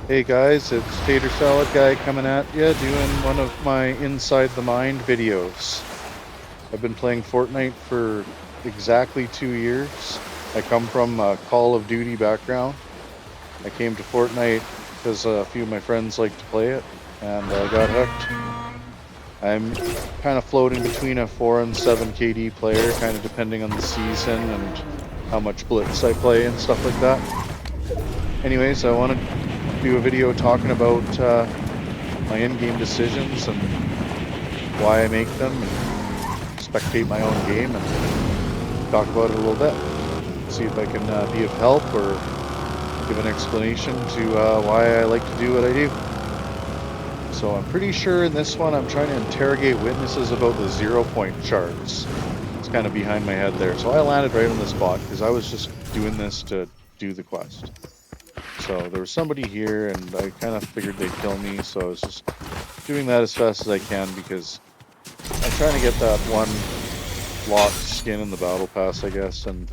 Hey guys, it's Tater Salad Guy coming at you doing one of my Inside the Mind videos. I've been playing Fortnite for exactly 2 years. I come from a Call of Duty background. I came to Fortnite because a few of my friends like to play it, and I got hooked. I'm kind of floating between a 4 and 7 KD player, kind of depending on the season and how much Blitz I play and stuff like that. Anyways, I want to do a video talking about my in-game decisions and why I make them, and spectate my own game and talk about it a little bit. See if I can be of help or give an explanation to why I like to do what I do. So I'm pretty sure in this one I'm trying to interrogate witnesses about the 0 point charts. It's kind of behind my head there. So I landed right on the spot because I was just doing this to do the quest. So there was somebody here and I kind of figured they'd kill me, so I was just doing that as fast as I can because I'm trying to get that one locked skin in the battle pass, I guess, and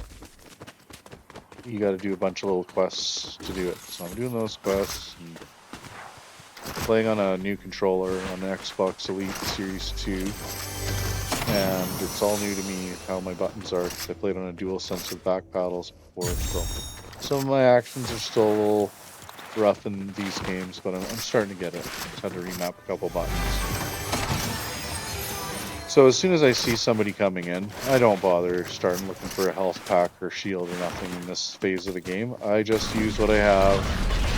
you got to do a bunch of little quests to do it. So I'm doing those quests and playing on a new controller on the Xbox Elite Series 2, and it's all new to me how my buttons are because I played on a DualSense with back paddles before, so some of my actions are still a little rough in these games, but I'm starting to get it. Just had to remap a couple buttons. So as soon as I see somebody coming in, I don't bother starting looking for a health pack or shield or nothing in this phase of the game. I just use what I have.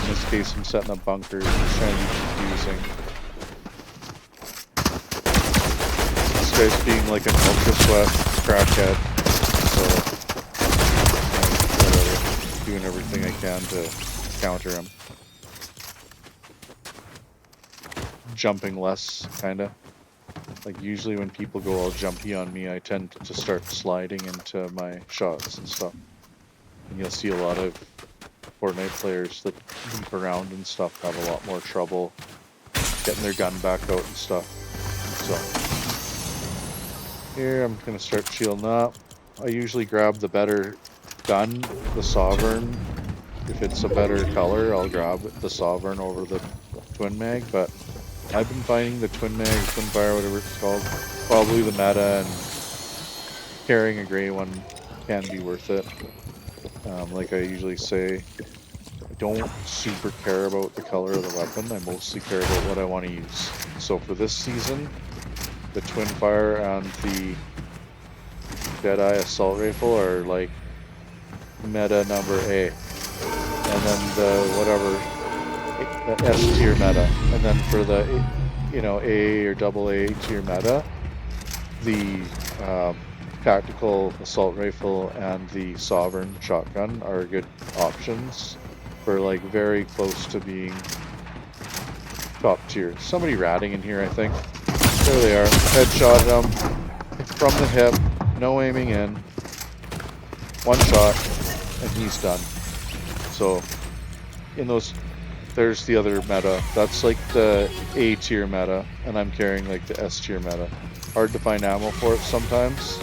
In this case, I'm setting up bunkers, just trying to be confusing. This guy's being like an ultra sweat crackhead, so whatever, doing everything I can to counter him. Jumping less, kinda. Like usually when people go all jumpy on me, I tend to start sliding into my shots and stuff. And you'll see a lot of Fortnite players that leap around and stuff have a lot more trouble getting their gun back out and stuff. So here I'm gonna start shielding up. I usually grab the better gun, the Sovereign. If it's a better color, I'll grab the Sovereign over the Twin Mag, but I've been finding the Twin Mag, Twin Fire, whatever it's called, probably the meta, and carrying a gray one can be worth it. Like I usually say, I don't super care about the color of the weapon, I mostly care about what I want to use. So for this season, the Twin Fire and the Deadeye Assault Rifle are like meta number A. And then the whatever, the S tier meta, and then for the A or double A tier meta, the tactical assault rifle and the Sovereign shotgun are good options for like very close to being top tier. Somebody ratting in here, I think. There they are. Headshotted him from the hip, no aiming in. One shot, and he's done. So in those, there's the other meta. That's like the A tier meta, and I'm carrying like the S tier meta. Hard to find ammo for it sometimes.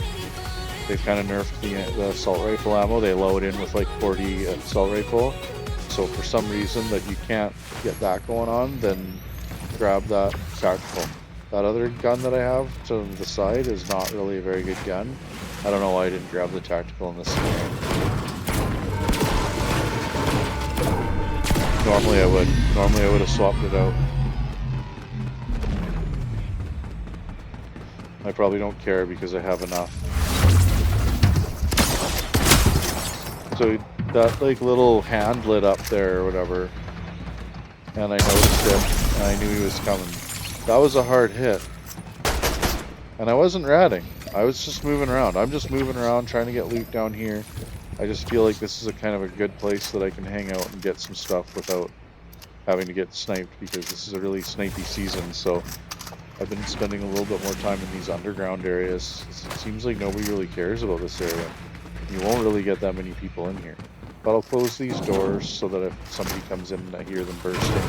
They've kind of nerfed the assault rifle ammo. They load in with like 40 assault rifle. So for some reason that you can't get that going on, then grab that tactical. That other gun that I have to the side is not really a very good gun. I don't know why I didn't grab the tactical in this game. Normally I would. Normally I would have swapped it out. I probably don't care because I have enough. So that like little hand lit up there or whatever, and I noticed it, and I knew he was coming. That was a hard hit. And I wasn't ratting. I was just moving around. I'm just moving around trying to get loot down here. I just feel like this is a kind of a good place that I can hang out and get some stuff without having to get sniped, because this is a really snipey season, so I've been spending a little bit more time in these underground areas. It seems like nobody really cares about this area. You won't really get that many people in here. But I'll close these doors so that if somebody comes in, I hear them bursting.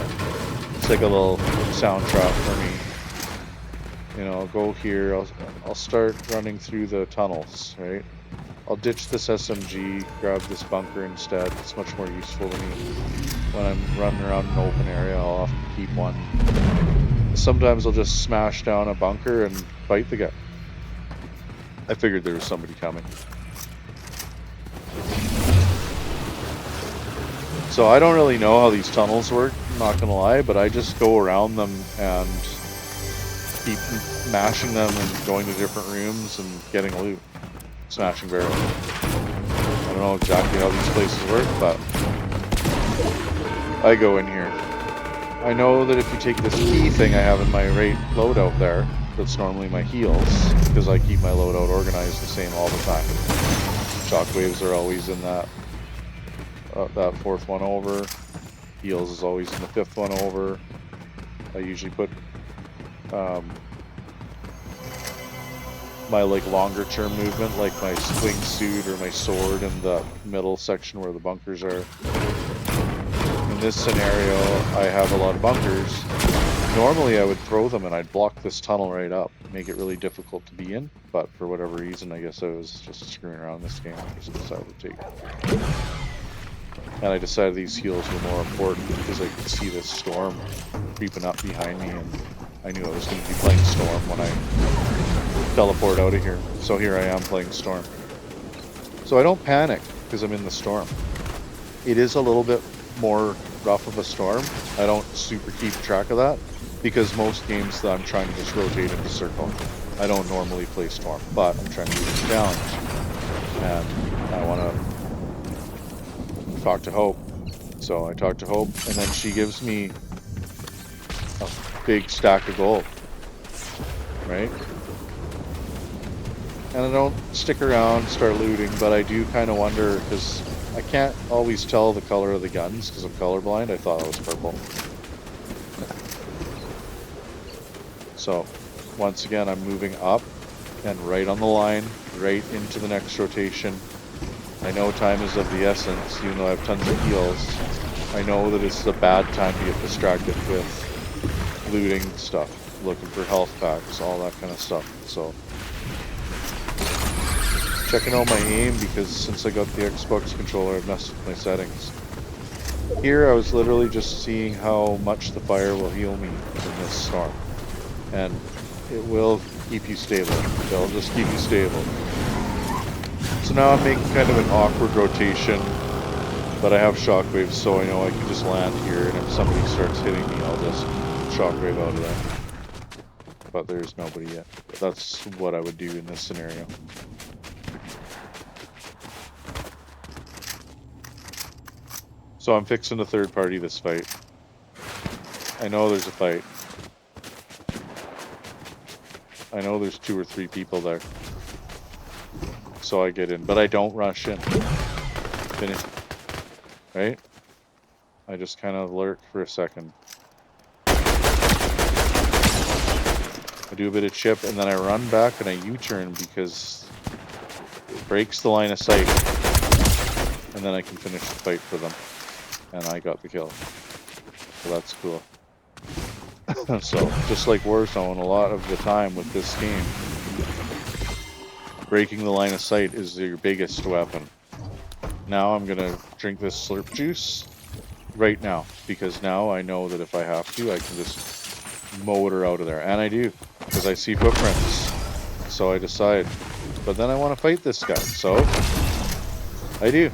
It's like a little sound trap for me. You know, I'll go here, I'll start running through the tunnels, right? I'll ditch this SMG, grab this bunker instead. It's much more useful to me. When I'm running around an open area, I'll often keep one. Sometimes I'll just smash down a bunker and fight the guy. I figured there was somebody coming. So I don't really know how these tunnels work, I'm not gonna lie, but I just go around them and keep mashing them and going to different rooms and getting loot. Smashing barrels. I don't know exactly how these places work, but I go in here. I know that if you take this key thing I have in my right loadout there, that's normally my heals, because I keep my loadout organized the same all the time. Shockwaves are always in that fourth one over. Heals is always in the fifth one over. I usually put my like longer term movement, like my swing suit or my sword, in the middle section where the bunkers are. In this scenario, I have a lot of bunkers. Normally I would throw them and I'd block this tunnel right up, make it really difficult to be in, but for whatever reason, I guess I was just screwing around this game. I just decided to take it. And I decided these heals were more important because I could see this storm creeping up behind me, and I knew I was going to be playing Storm when I teleport out of here. So here I am playing Storm. So I don't panic because I'm in the storm. It is a little bit more rough of a storm. I don't super keep track of that because most games that I'm trying to just rotate into circle. I don't normally play Storm, but I'm trying to do this challenge. And I want to talk to Hope. So I talk to Hope, and then she gives me a big stack of gold, right? And I don't stick around, start looting, but I do kind of wonder, because I can't always tell the color of the guns because I'm colorblind. I thought it was purple. So once again, I'm moving up and right on the line, right into the next rotation. I know time is of the essence, even though I have tons of heals. I know that it's a bad time to get distracted with looting stuff, looking for health packs, all that kind of stuff. So checking out my aim, because since I got the Xbox controller, I've messed with my settings. Here I was literally just seeing how much the fire will heal me in this storm. And it will keep you stable. It'll just keep you stable. So now I'm making kind of an awkward rotation, but I have shockwaves, so I know I can just land here, and if somebody starts hitting me, I'll just shockwave out of there. But there's nobody yet. That's what I would do in this scenario. So I'm fixing to third party this fight. I know there's a fight. I know there's 2 or 3 people there. So I get in, but I don't rush in. Finish. Right? I just kind of lurk for a second. I do a bit of chip, and then I run back and I U-turn because it breaks the line of sight. And then I can finish the fight for them. And I got the kill. So that's cool. So, just like Warzone, a lot of the time with this game, breaking the line of sight is your biggest weapon. Now I'm gonna drink this slurp juice right now, because now I know that if I have to, I can just motor out of there. And I do, because I see footprints. So I decide. But then I want to fight this guy, so I do.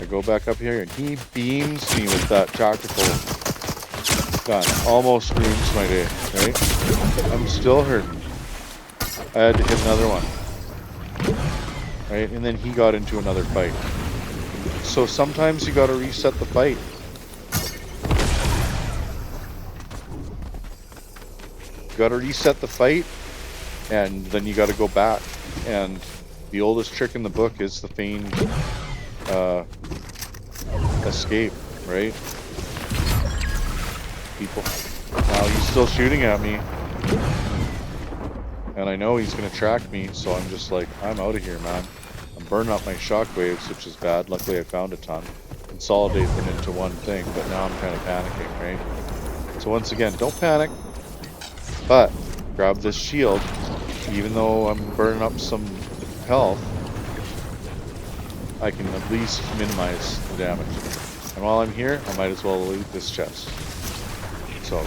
I go back up here, and he beams me with that tactical gun. Almost ruins my day, right? I'm still hurting. I had to hit another one. Right? And then he got into another fight. So sometimes you gotta reset the fight. You gotta reset the fight, and then you gotta go back. And the oldest trick in the book is the feigned escape, right? People. Now he's still shooting at me. And I know he's gonna track me, so I'm just like, I'm out of here, man. I'm burning up my shockwaves, which is bad. Luckily I found a ton. Consolidate them into one thing, but now I'm kind of panicking, right? So once again, don't panic, but grab this shield. Even though I'm burning up some health, I can at least minimize the damage. And while I'm here, I might as well loot this chest. So,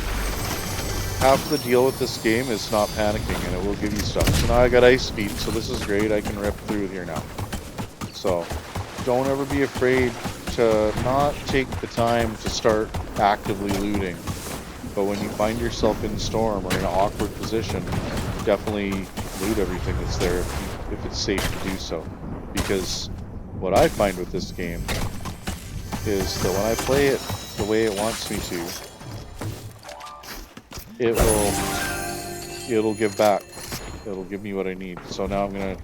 half the deal with this game is not panicking, and it will give you stuff. So now I got ice speed, so this is great. I can rip through here now. So, don't ever be afraid to not take the time to start actively looting. But when you find yourself in storm or in an awkward position, definitely loot everything that's there if it's safe to do so. Because what I find with this game is that when I play it the way it wants me to, it'll give back. It'll give me what I need. So now I'm gonna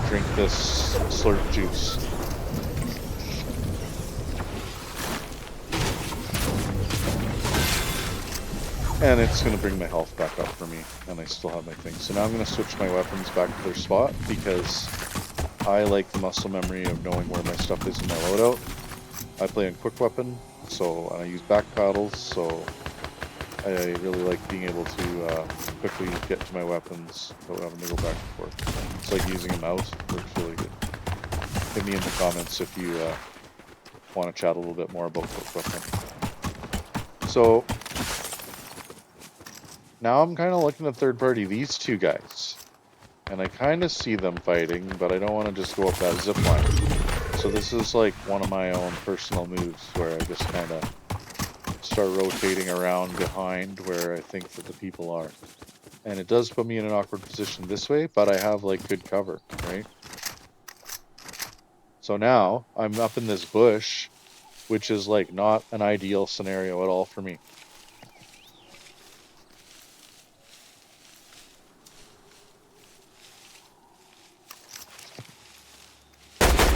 drink this slurp juice. And it's going to bring my health back up for me, and I still have my thing. So now I'm going to switch my weapons back to their spot, because I like the muscle memory of knowing where my stuff is in my loadout. I play on quick weapon, so I use back paddles, so I really like being able to quickly get to my weapons without having to go back and forth. It's like using a mouse. It works really good. Hit me in the comments if you want to chat a little bit more about quick weapon. So now I'm kind of looking at third party, these two guys, and I kind of see them fighting, but I don't want to just go up that zip line. So this is like one of my own personal moves where I just kind of start rotating around behind where I think that the people are. And it does put me in an awkward position this way, but I have like good cover, right? So now I'm up in this bush, which is like not an ideal scenario at all for me.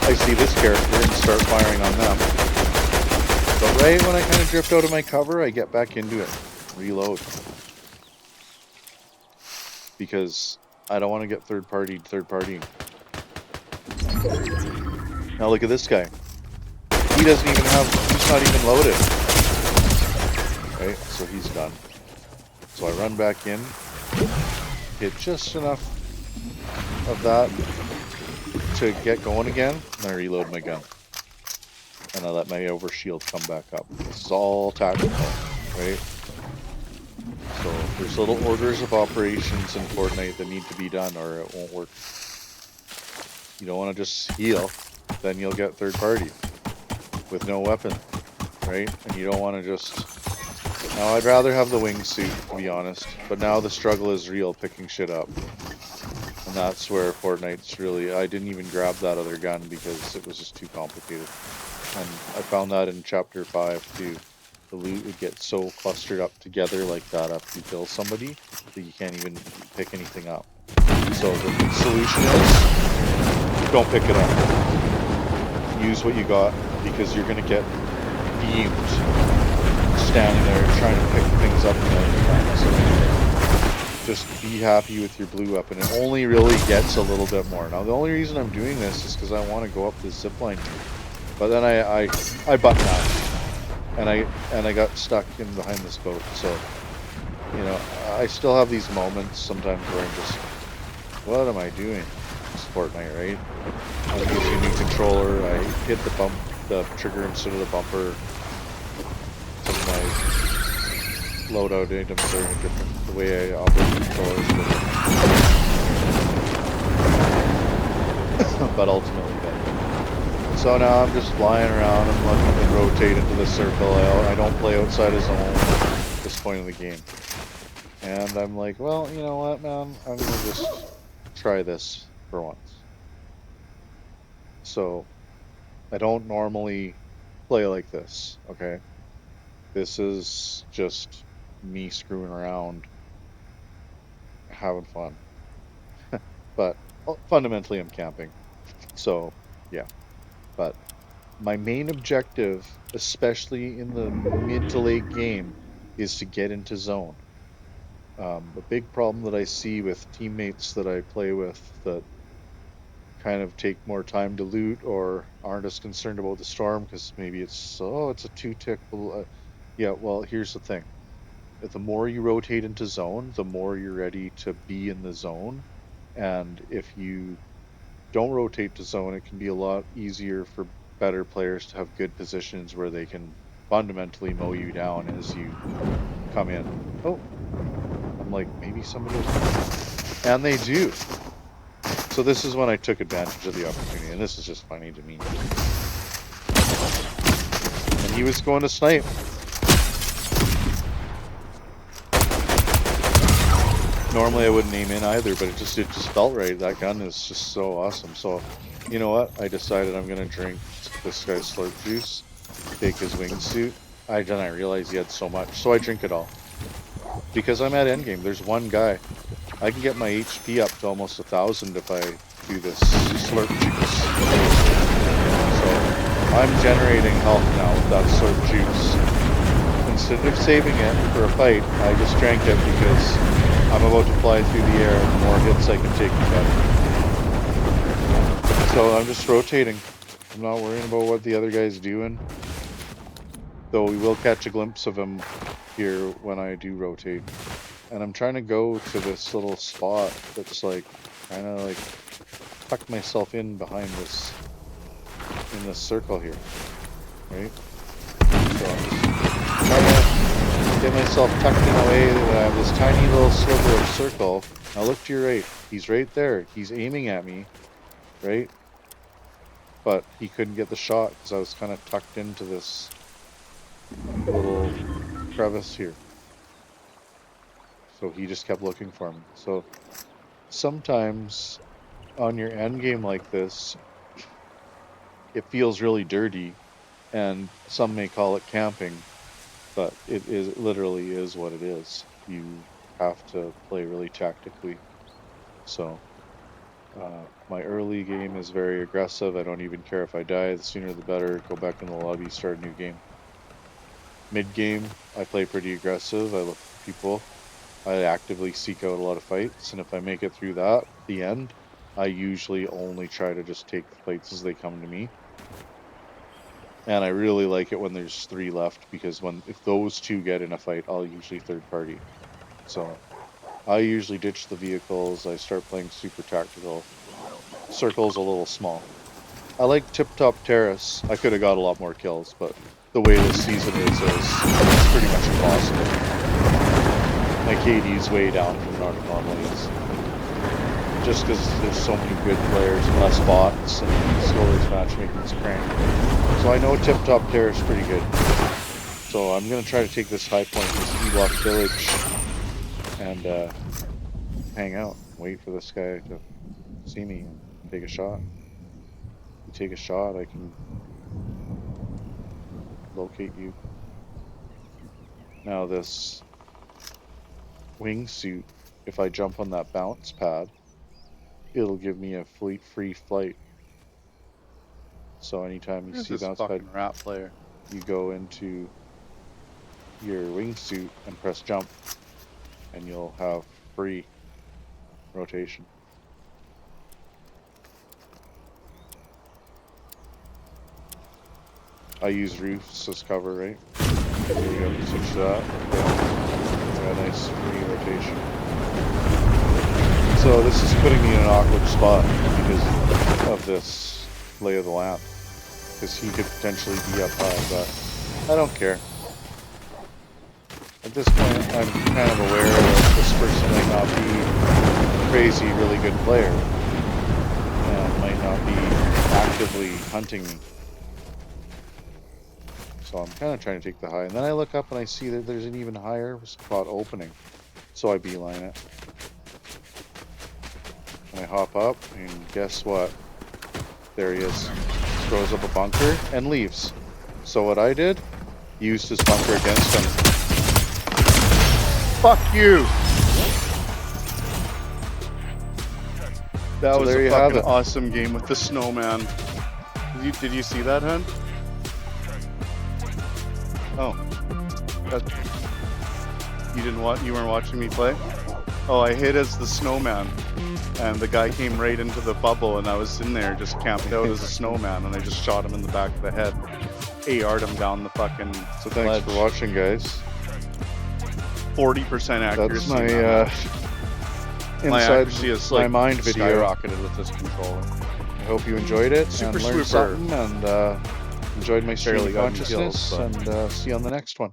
I see this character and start firing on them. But right when I kind of drift out of my cover, I get back into it. Reload. Because I don't want to get third party. Now look at this guy. He doesn't even have, he's not even loaded. Okay, so he's done. So I run back in, hit just enough of that to get going again, and I reload my gun. And I let my overshield come back up. This is all tactical, right? So there's little orders of operations in Fortnite that need to be done or it won't work. You don't want to just heal, then you'll get third party with no weapon, right? And you don't want to just... Now I'd rather have the wingsuit, to be honest, but now the struggle is real picking shit up. And that's where Fortnite's really... I didn't even grab that other gun because it was just too complicated. And I found that in chapter 5 too. The loot would get so clustered up together like that after you kill somebody that you can't even pick anything up. So the solution is, don't pick it up. Use what you got, because you're going to get beamed standing there trying to pick things up and so just be happy with your blue weapon. It only really gets a little bit more. Now the only reason I'm doing this is because I want to go up this zip line here. But then I button mashed. And I got stuck in behind this boat, so you know I still have these moments sometimes where I'm just, what am I doing? It's Fortnite, right? I'm using a new controller. I hit the trigger instead of the bumper. Some of my loadout items are in a different the way I operate the controllers, but ultimately better. So now I'm just flying around. I'm looking to rotate into the circle. I don't play outside of zone at this point in the game. And I'm like, well, you know what, man? I'm going to just try this for once. So I don't normally play like this, okay? This is just me screwing around, having fun. But fundamentally, I'm camping. So, yeah. But my main objective, especially in the mid to late game, is to get into zone. The big problem that I see with teammates that I play with that kind of take more time to loot or aren't as concerned about the storm because maybe it's a 2-tick. Yeah, well, here's the thing. The more you rotate into zone, the more you're ready to be in the zone. And if you don't rotate to zone, it can be a lot easier for better players to have good positions where they can fundamentally mow you down as you come in. Oh, I'm like, maybe somebody was... And they do. So this is when I took advantage of the opportunity, and this is just funny to me. And he was going to snipe. Normally I wouldn't aim in either, but it just felt right. That gun is just so awesome. So, you know what? I decided I'm gonna drink this guy's slurp juice, take his wingsuit. Then I realized he had so much, so I drink it all. Because I'm at endgame. There's one guy. I can get my HP up to almost 1,000 if I do this slurp juice. So I'm generating health now with that slurp juice. Instead of saving it for a fight, I just drank it because I'm about to fly through the air, and the more hits I can take, the better. So I'm just rotating. I'm not worrying about what the other guy's doing. Though we will catch a glimpse of him here when I do rotate. And I'm trying to go to this little spot that's like, kind of like, tuck myself in behind this, in this circle here, right? So I'm just trying to get myself tucked in a way that I have this tiny little sliver of circle. Now look to your right. He's right there. He's aiming at me, right? But he couldn't get the shot because I was kind of tucked into this little crevice here. So he just kept looking for me. So sometimes on your end game like this, it feels really dirty, and some may call it camping, but it literally is what it is. You have to play really tactically. So my early game is very aggressive. I don't even care if I die. The sooner the better. Go back in the lobby, start a new game. Mid game, I play pretty aggressive. I look for people. I actively seek out a lot of fights, and if I make it through that, the end, I usually only try to just take the fights as they come to me. And I really like it when there's 3 left, because if those 2 get in a fight, I'll usually third party. So I usually ditch the vehicles. I start playing super tactical. Circle's a little small. I like Tip Top Terrace. I could have got a lot more kills, but the way this season is it's pretty much impossible. My KD's way down from what it normally is. Just because there's so many good players and less bots, and Scolar's matchmaking's crank. So I know Tip Top Terrace pretty good. So I'm going to try to take this high point, this E-Block Village, and hang out. Wait for this guy to see me and take a shot. If you take a shot, I can locate you. Now this wingsuit, if I jump on that bounce pad, it'll give me a free flight. So anytime you see bounce pad, rat player, you go into your wingsuit and press jump, and you'll have free rotation. I use roofs as cover, right? You have to switch that. Yeah, nice free rotation. So this is putting me in an awkward spot because of this lay of the land. Because he could potentially be up high, but I don't care. At this point, I'm kind of aware that this person might not be a crazy, really good player. And might not be actively hunting me. So I'm kind of trying to take the high. And then I look up and I see that there's an even higher spot opening. So I beeline it. And I hop up, and guess what? There he is. Throws up a bunker and leaves. So what I did, used his bunker against him. Fuck you! That So was there a you have fucking it. awesome game with the snowman. Did you see that, hun? Oh, you weren't watching me play? Oh, I hit as the snowman, and the guy came right into the bubble, and I was in there just camped out as a snowman, and I just shot him in the back of the head. AR'd him down the fucking So thanks for watching, guys. 40% accuracy. That's my my inside accuracy is my like mind video. skyrocketed with this controller. hope you enjoyed it Super and learned swooper. something, and enjoyed my stream Barely of got any kills, consciousness. but- And see you on the next one.